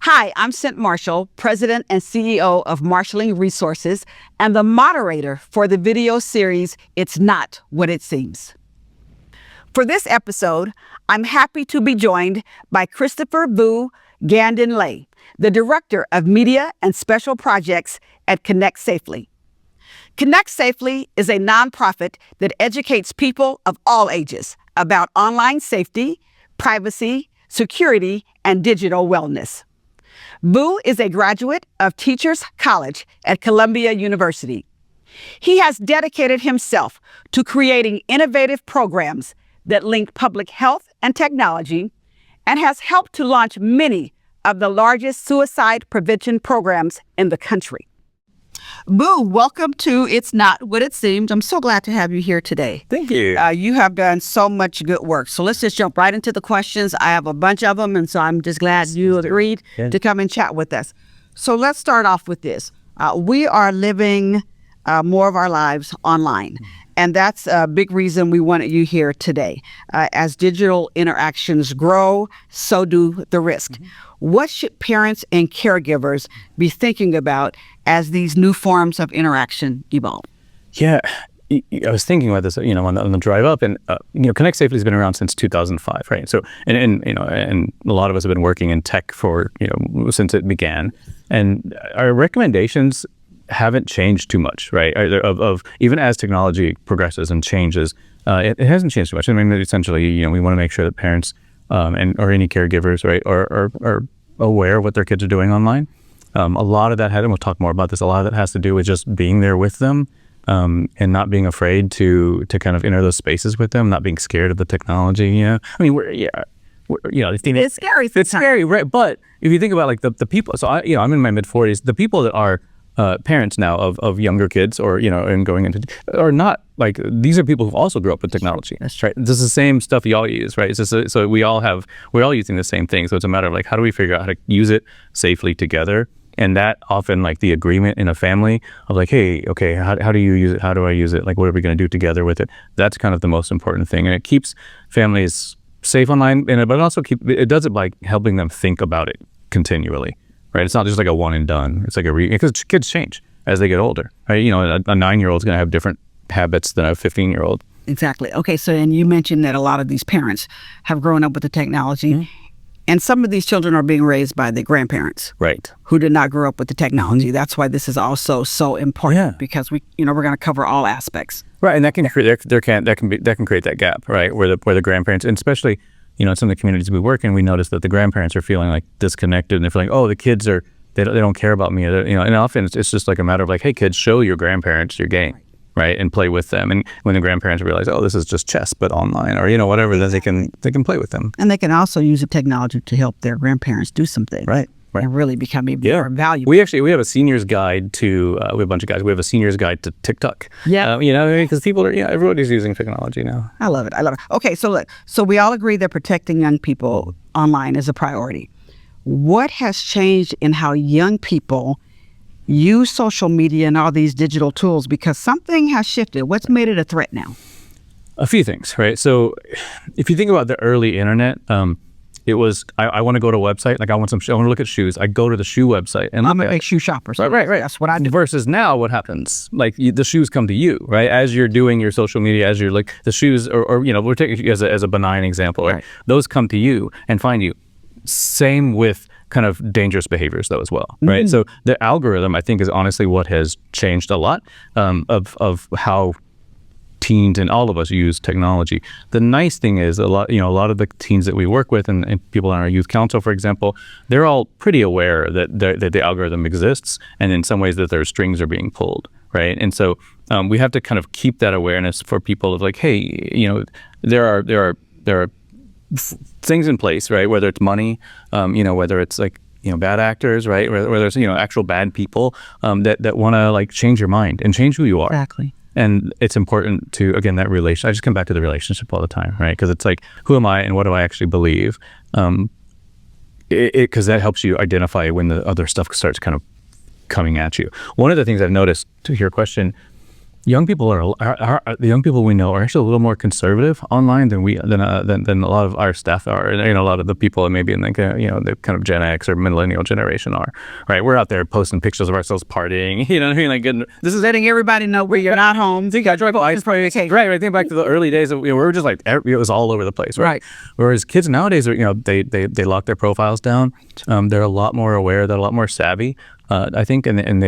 Hi, I'm Cynt Marshall, President and CEO of Marshalling Resources and the moderator for the video series, It's Not What It Seems. For this episode, I'm happy to be joined by Christopher Vu Gandin, the Director of Media and Special Projects at ConnectSafely. ConnectSafely is a nonprofit that educates people of all ages about online safety, privacy, security, and digital wellness. Vu is a graduate of Teachers College at Columbia University. He has dedicated himself to creating innovative programs that link public health and technology and has helped to launch many of the largest suicide prevention programs in the country. Vu, welcome to It's Not What It Seems. I'm so glad to have you here today. Thank you. You have done so much good work. So let's just jump right into the questions. I have a bunch of them, and so I'm just glad you agreed to come and chat with us. So let's start off with this. We are living more of our lives online, and that's a big reason we wanted you here today. As digital interactions grow, so do the risk. What should parents and caregivers be thinking about as these new forms of interaction evolve? Yeah, I was thinking about this, on the drive up, and ConnectSafely has been around since 2005, right? So, and a lot of us have been working in tech for since it began, and our recommendations haven't changed too much, right? Of even as technology progresses and changes, it hasn't changed too much. I mean, essentially, we want to make sure that parents or any caregivers, right, are aware of what their kids are doing online. A lot of that and we'll talk more about this, a lot of that has to do with just being there with them and not being afraid to kind of enter those spaces with them, not being scared of the technology. I mean, it's scary. It's scary, right? But if you think about like the people, so I'm in my mid 40s, the people that are parents now of younger kids or, and going into, are not like, these are people who also grew up with technology. That's right. This is the same stuff you all use, right? So we're all using the same thing. So it's a matter of like, how do we figure out how to use it safely together? And that often like the agreement in a family of like, hey, okay, how do you use it? How do I use it? Like, what are we going to do together with it? That's kind of the most important thing. And it keeps families safe online, but it also it does it by helping them think about it continually. Right, it's not just like a one and done. It's like because kids change as they get older. Right, a 9-year-old is going to have different habits than a 15-year-old. Exactly. Okay, so and you mentioned that a lot of these parents have grown up with the technology, and some of these children are being raised by the grandparents, right, who did not grow up with the technology. That's why this is also so important because we're going to cover all aspects. Right, and that can create that can create that gap, right, where the grandparents, and especially. In some of the communities we work in, we notice that the grandparents are feeling like disconnected, and they're feeling, oh, the kids they don't care about me. And often it's just like a matter of like, hey, kids, show your grandparents your game, right, and play with them. And when the grandparents realize, oh, this is just chess but online, or whatever, then they can play with them. And they can also use the technology to help their grandparents do something, right. And really become even more valuable. We have a senior's guide to, we have a bunch of guys, we have a senior's guide to TikTok. Yeah. Because people are, everybody's using technology now. I love it. Okay, so we all agree that protecting young people online is a priority. What has changed in how young people use social media and all these digital tools? Because something has shifted. What's made it a threat now? A few things, right? So if you think about the early internet, it was, I want to go to a website, like I want to look at shoes. I go to the shoe website. And I'm a big shoe shopper. So right. That's what I do. Versus now, what happens? Like the shoes come to you, right? As you're doing your social media, as you're like the shoes, or we're taking as a benign example, right? Those come to you and find you. Same with kind of dangerous behaviors though as well, right? So the algorithm, I think, is honestly what has changed a lot of how teens and all of us use technology. The nice thing is a lot of the teens that we work with and people on our youth council, for example, they're all pretty aware that the algorithm exists, and in some ways that their strings are being pulled, right? And so we have to kind of keep that awareness for people of like, hey, there are things in place, right? Whether it's money, whether it's like bad actors, right? Whether it's actual bad people that want to like change your mind and change who you are. Exactly. And it's important to, again, that relation. I just come back to the relationship all the time, right? Because it's like, who am I and what do I actually believe? Because that helps you identify when the other stuff starts kind of coming at you. One of the things I've noticed, to your question, young people the young people we know are actually a little more conservative online than a lot of our staff are, and a lot of the people maybe in the kind of Gen X or millennial generation are. Right, we're out there posting pictures of ourselves partying. You know what I mean? Like this is letting everybody know where you're not home. Think I drive by. Right. Think back to the early days of we were just like it was all over the place. Right. Whereas kids nowadays are they lock their profiles down. They're a lot more aware. They're a lot more savvy. I think, and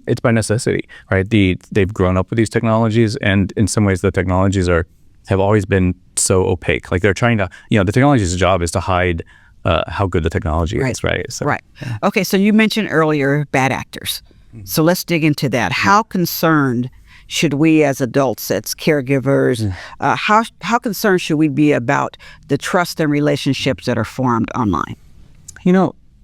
it's by necessity, right? They've grown up with these technologies, and in some ways, the technologies have always been so opaque. Like they're trying to, the technology's job is to hide how good the technology is, right? So, right. Okay, so you mentioned earlier bad actors. So let's dig into that. How concerned should we, as adults, as caregivers, how concerned should we be about the trust and relationships that are formed online?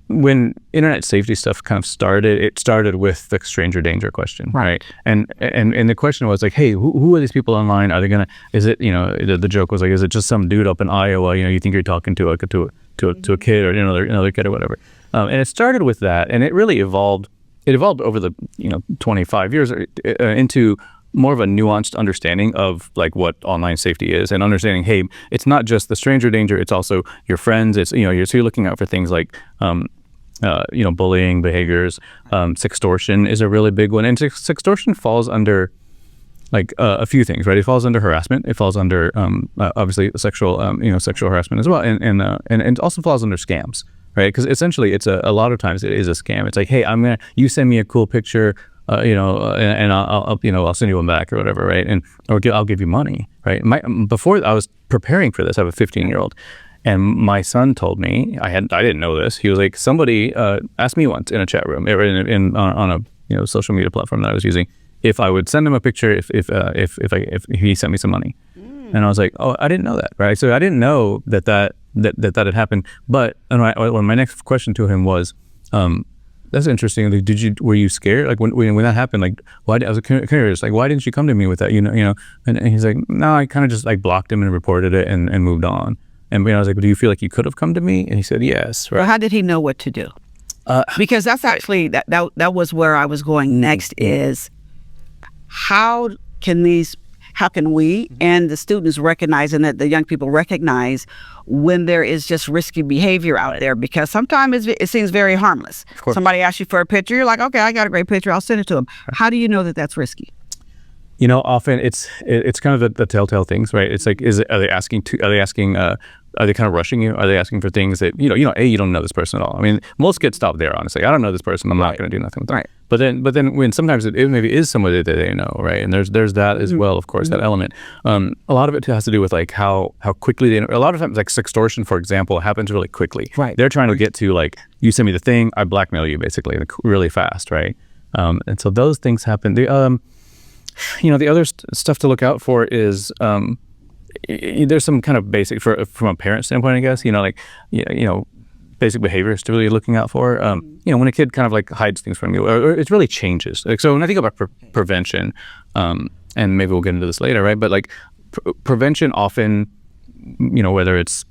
When internet safety stuff kind of started, it started with the stranger danger question, right? And the question was like, hey, who are these people online? Are they gonna? Is it the joke was like, is it just some dude up in Iowa? You think you're talking to a kid or another kid or whatever? And it started with that, and it really evolved. It evolved over the 25 years into more of a nuanced understanding of like what online safety is, and understanding, hey, it's not just the stranger danger, it's also your friends. It's you're looking out for things like bullying behaviors. Sextortion is a really big one, and sextortion falls under like a few things, right? It falls under harassment. It falls under obviously sexual harassment as well, and it also falls under scams, right? Because essentially, it's a lot of times it is a scam. It's like, hey, you send me a cool picture, and I'll send you one back or whatever, right? Or I'll give you money, right? Before I was preparing for this, I have a 15-year-old. And my son told me, I didn't know this. He was like, somebody asked me once in a chat room, on a social media platform that I was using, if I would send him a picture if he sent me some money. And I was like, oh, I didn't know that, right? So I didn't know that had happened. But my next question to him was, that's interesting. Like, were you scared? Like when that happened, like why? I was curious, like why didn't you come to me with that? And he's like, no, I kind of just like blocked him and reported it and moved on. And I was like, do you feel like you could have come to me? And he said, yes. Right. Well, how did he know what to do? Because that's actually, that was where I was going next is how can we and the students recognize, and that the young people recognize when there is just risky behavior out there? Because sometimes it seems very harmless. Somebody asks you for a picture, you're like, okay, I got a great picture, I'll send it to them. How do you know that that's risky? Often it's kind of the telltale things, right? It's like, are they kind of rushing you? Are they asking for things that, you don't know this person at all? I mean, most kids stop there, honestly. I don't know this person. I'm not going to do nothing with them. Right. But then when sometimes it maybe is somebody that they know, right? And there's that as well, of course, that element. A lot of it has to do with like how quickly they know. A lot of times, like sextortion, for example, happens really quickly. Right. They're trying to get to like, you send me the thing, I blackmail you basically, like, really fast, right? And so those things happen. The other stuff to look out for is there's some kind of basic from a parent standpoint, I guess. Basic behaviors to really looking out for. When a kid kind of like hides things from you, or it really changes. Like, so when I think about prevention, and maybe we'll get into this later, right? But like prevention often, whether it's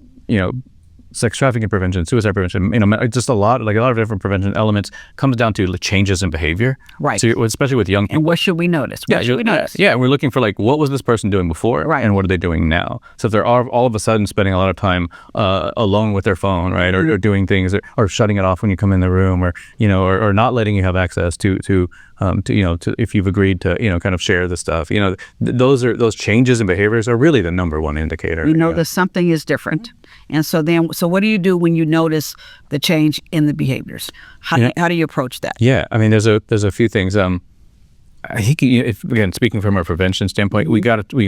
sex trafficking prevention, suicide prevention, just a lot of different prevention elements comes down to changes in behavior. Right. So, especially with young people. And what should we notice? Yeah, we're looking for like, what was this person doing before? Right. And what are they doing now? So if they're all of a sudden spending a lot of time alone with their phone, right, or doing things, or shutting it off when you come in the room, or or not letting you have access to if you've agreed to kind of share the stuff, those changes in behaviors are really the number one indicator. That something is different. And so what do you do when you notice the change in the behaviors? How do you approach that? Yeah, I mean, there's a few things. I think, again, speaking from a prevention standpoint, we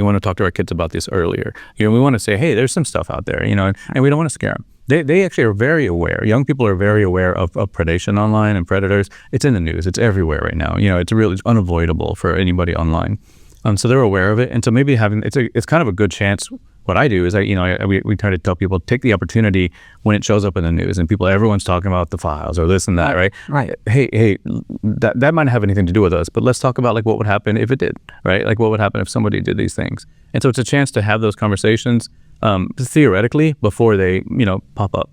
want to talk to our kids about this earlier. We want to say, hey, there's some stuff out there, and we don't want to scare them. They actually are very aware. Young people are very aware of predation online and predators. It's in the news. It's everywhere right now. It's unavoidable for anybody online. So they're aware of it, and so maybe it's kind of a good chance. What I do is we try to tell people, take the opportunity when it shows up in the news and everyone's talking about the files or this and that, right? Right. Hey, that might not have anything to do with us, but let's talk about like what would happen if it did, right? Like what would happen if somebody did these things. And so it's a chance to have those conversations theoretically before they pop up.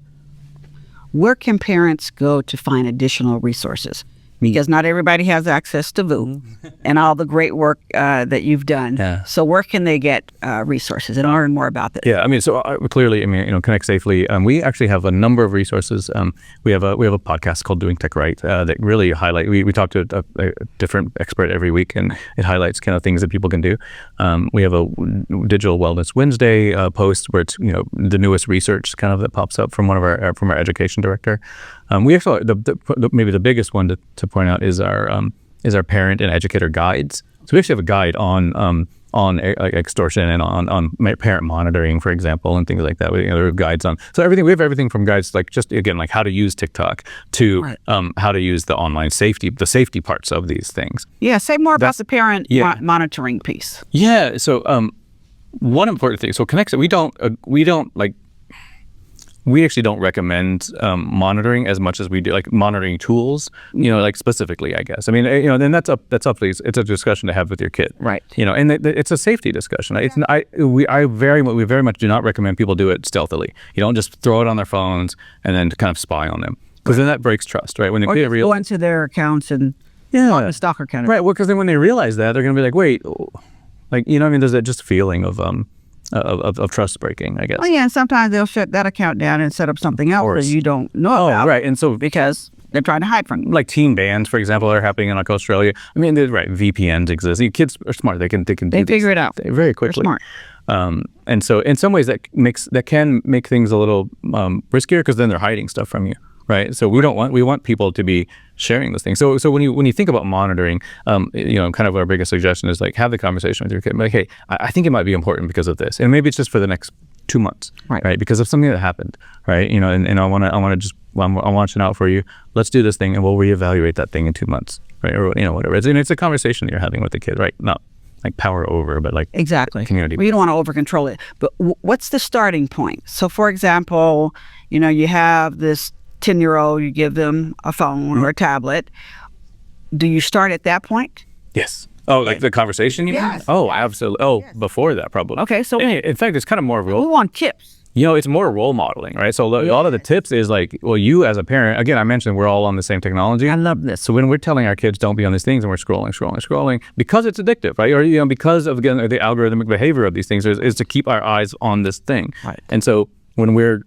Where can parents go to find additional resources? because not everybody has access to VOO and all the great work that you've done. Yeah. So where can they get resources and learn more about this? Yeah, I mean, so clearly, I mean, ConnectSafely. We actually have a number of resources. We have a podcast called Doing Tech Right that really highlight. We talk to a different expert every week, and it highlights kind of things that people can do. We have a Digital Wellness Wednesday post where it's the newest research kind of that pops up from from our education director. We actually maybe the biggest one to point out is our parent and educator guides. So we actually have a guide on extortion and on parent monitoring, for example, and things like that. We have guides on we have everything from guides like just again like how to use TikTok to how to use the online safety parts of these things. Yeah, say more about the parent monitoring piece. Yeah, so one important thing. So we actually don't recommend monitoring as much as we do, like monitoring tools, like specifically, I guess. I mean, then that's up to you. It's a discussion to have with your kid. Right. And it's a safety discussion. We very much do not recommend people do it stealthily. You don't just throw it on their phones and then kind of spy on them, because then that breaks trust, right? When they go into their accounts and a stalker kind of. Right. Well, because then when they realize that, they're going to be like, wait, like, I mean, there's that just feeling of trust breaking, I guess. Oh yeah, and sometimes they'll shut that account down and set up something else that you don't know about. Right, and so because they're trying to hide from you. Like teen bans, for example, are happening in like Australia. I mean, VPNs exist. Kids are smart. They figure it out very quickly. They're smart. And so in some ways that can make things a little riskier, because then they're hiding stuff from you. Right, so we want people to be sharing those things. So when you think about monitoring, kind of our biggest suggestion is like have the conversation with your kid. Like, hey, I think it might be important because of this, and maybe it's just for the next 2 months, right? Because of something that happened, right? And I'm watching out for you. Let's do this thing, and we'll reevaluate that thing in 2 months, right? Or whatever. It's a conversation that you're having with the kid, right? Not like power over, but like exactly community. We don't want to over control it. But what's the starting point? So, for example, you have this 10-year-old, you give them a phone or a tablet. Do you start at that point? Yes. Oh, like the conversation you mean? Oh, absolutely. Oh, yes. Before that, probably. Okay, so in fact, it's kind of more we want tips. It's more role modeling, right? So a lot of the tips is like, well, you as a parent, again, I mentioned we're all on the same technology. I love this. So when we're telling our kids don't be on these things and we're scrolling, because it's addictive, right? Or because of, again, the algorithmic behavior of these things is to keep our eyes on this thing. Right. And so when we're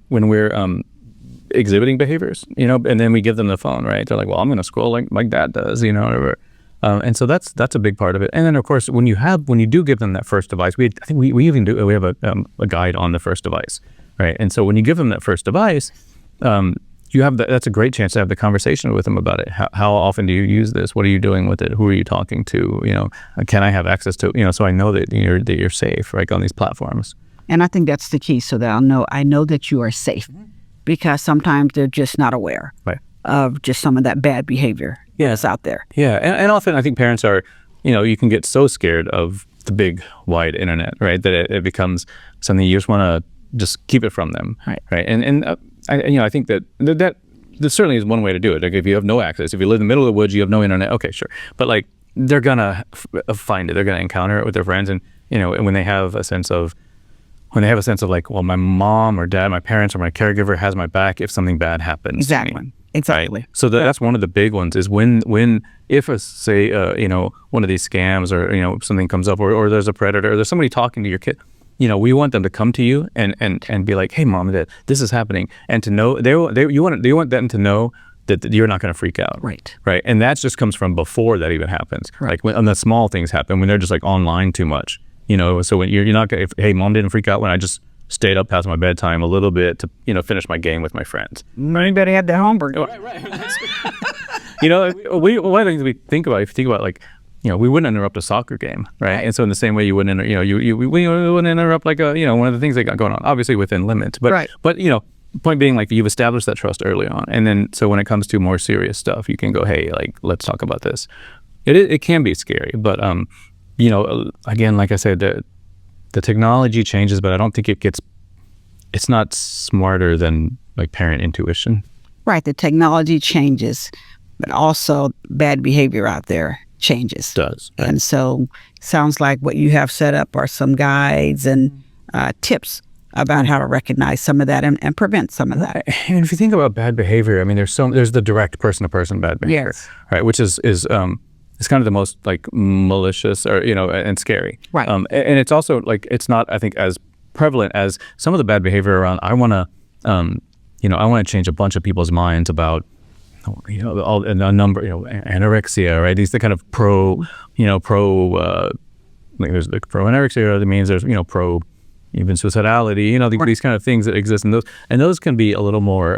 exhibiting behaviors, and then we give them the phone, right? They're like, well, I'm going to scroll like dad does, whatever. And so that's a big part of it. And then of course, when you do give them that first device, we have a guide on the first device, right? And so when you give them that first device, that's a great chance to have the conversation with them about it. How often do you use this? What are you doing with it? Who are you talking to? Can I have access to, so I know that you're safe, right, on these platforms. And I think that's the key, so that I know that you are safe. Because sometimes they're just not aware of just some of that bad behavior that's out there. Yeah, and often I think parents are, you can get so scared of the big, wide internet, right, that it becomes something you just want to just keep it from them, right? And I think that certainly is one way to do it. Like if you have no access, if you live in the middle of the woods, you have no internet, okay, sure. But like they're gonna find it, they're gonna encounter it with their friends, and when they have a sense of like, well, my mom or dad, my parents or my caregiver has my back if something bad happens. Exactly. Right? So that's one of the big ones is if one of these scams or, something comes up or there's a predator or there's somebody talking to your kid, we want them to come to you and be like, hey, mom and dad, this is happening. And to know, you want them to know that you're not going to freak out. Right. Right. And that just comes from before that even happens. Right. Like when the small things happen, when they're just like online too much. So when you're not gonna, hey, mom didn't freak out when I just stayed up past my bedtime a little bit to, finish my game with my friends. Anybody had their homework. Right. One of the things we think about, if you think about like, we wouldn't interrupt a soccer game, right? And so in the same way you wouldn't, we wouldn't interrupt like one of the things they got going on, obviously within limits, but point being like you've established that trust early on, and then so when it comes to more serious stuff, you can go, hey, like let's talk about this. It can be scary, but again, like I said, the technology changes, but I don't think it's not smarter than like parent intuition. Right. The technology changes, but also bad behavior out there changes. It does. Right. And so sounds like what you have set up are some guides and tips about how to recognize some of that and prevent some of that. And if you think about bad behavior, I mean, there's the direct person-to-person bad behavior, Yes. right? Which is it's kind of the most like malicious or and scary, Right. And it's also like it's not, I think, as prevalent as some of the bad behavior around. I want to change a bunch of people's minds about a number, anorexia, right? These the kind of like there's the pro anorexia. That means there's pro even suicidality. These kind of things that exist, and those can be a little more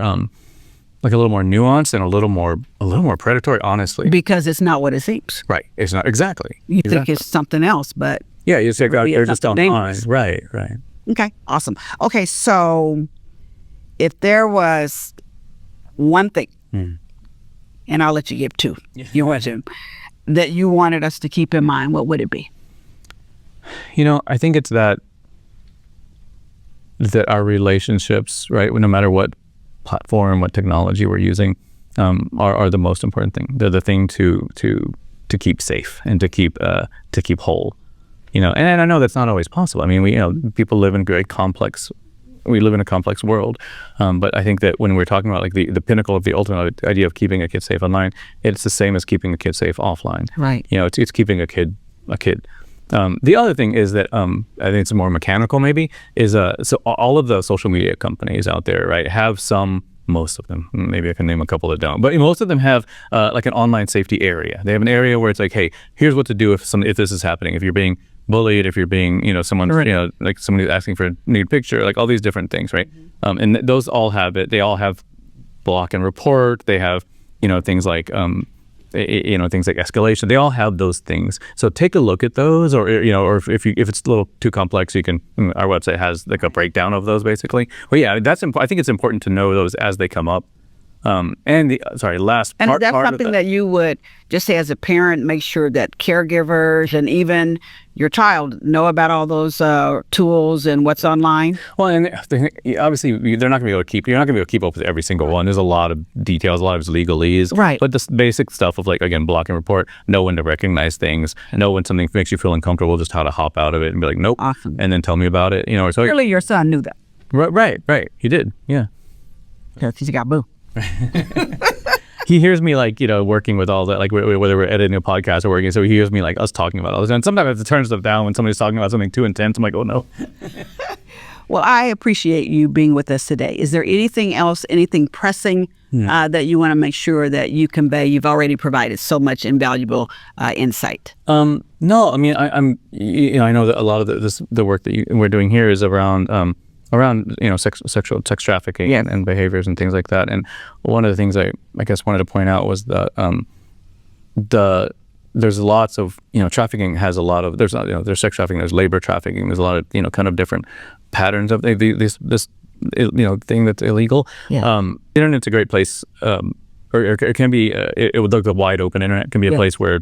like a little more nuanced and a little more predatory, honestly. Because it's not what it seems. Right. It's not exactly. You think it's something else, but yeah, you think they're just online. Right. Okay, awesome. Okay, so if there was one thing, and I'll let you give two, you want to, that you wanted us to keep in mind, what would it be? I think it's that our relationships, right, no matter what platform, what technology we're using, are the most important thing. They're the thing to keep safe and to keep whole. And I know that's not always possible. I mean, people live in we live in a complex world, but I think that when we're talking about like the pinnacle of the ultimate idea of keeping a kid safe online, it's the same as keeping a kid safe offline. Right. It's keeping a kid. The other thing is that I think it's more mechanical maybe, is so all of the social media companies out there, right, have most of them, maybe I can name a couple that don't, but most of them have like an online safety area. They have an area where it's like, hey, here's what to do if this is happening, if you're being bullied, if you're being, someone, right. Like somebody asking for a nude picture, like all these different things, right? And those all have it. They all have block and report. They have, things like, things like escalation. They all have those things. So take a look at those, or if it's a little too complex, you can. Our website has like a breakdown of those basically. But yeah, I think it's important to know those as they come up. And that's something that you would just say as a parent, make sure that caregivers and even your child know about all those tools and what's online. Well, and obviously you're not going to be able to keep up with every single one. There's a lot of details, a lot of legalese. Right. But the basic stuff of like, again, block and report, know when to recognize things, know when something makes you feel uncomfortable, just how to hop out of it and be like, nope. Awesome. And then tell me about it. So clearly your son knew that. Right. He did. Yeah. Because he's got boo. He hears me like, working with all that, like whether we're editing a podcast or working. So he hears me like us talking about all this. And sometimes I have to turn stuff down when somebody's talking about something too intense. I'm like, oh no. Well, I appreciate you being with us today. Is there anything else, anything pressing that you want to make sure that you convey? You've already provided so much invaluable insight. No, I mean, I know that a lot of the work that we're doing here is around sex trafficking and behaviors and things like that. And one of the things I guess wanted to point out was that there's lots of trafficking has a lot of there's sex trafficking, there's labor trafficking, there's a lot of kind of different patterns of this thing that's illegal. Internet's a great place, or it can be it would look the wide open internet can be a place where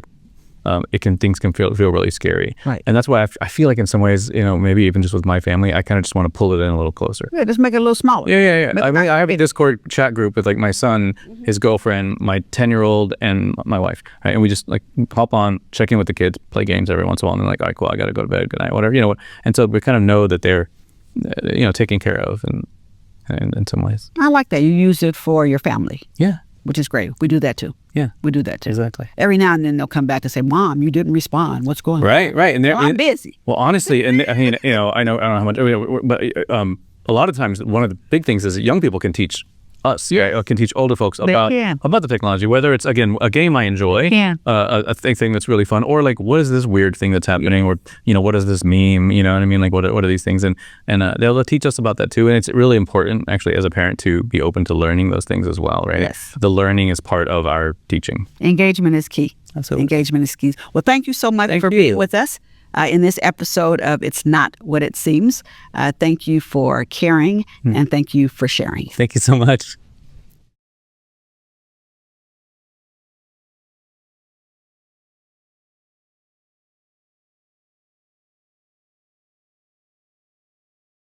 things can feel really scary. Right. And that's why I feel like in some ways, maybe even just with my family, I kind of just want to pull it in a little closer. Yeah, just make it a little smaller. Yeah. I mean, I have a Discord chat group with like my son, his girlfriend, my 10-year-old, and my wife. Right? And we just like hop on, check in with the kids, play games every once in a while, and then like, all right, cool, I got to go to bed, good night, whatever, And so we kind of know that they're, taken care of in some ways. I like that. You use it for your family. Yeah. Which is great. We do that too. Yeah. We do that too. Exactly. Every now and then they'll come back and say, Mom, you didn't respond. What's going on? Right. And I'm busy. Well, honestly, and I mean, I don't know how much, but a lot of times one of the big things is that young people can teach us, can teach older folks about the technology, whether it's, again, a game I enjoy, a thing that's really fun, or like, what is this weird thing that's happening, or, what is this meme, you know what I mean? Like, what are these things? And they'll teach us about that too. And it's really important, actually, as a parent to be open to learning those things as well, right? Yes. The learning is part of our teaching. Engagement is key. Absolutely. Engagement is key. Well, thank you so much for being with us in this episode of It's Not What It Seems. Thank you for caring, and thank you for sharing. Thank you so much.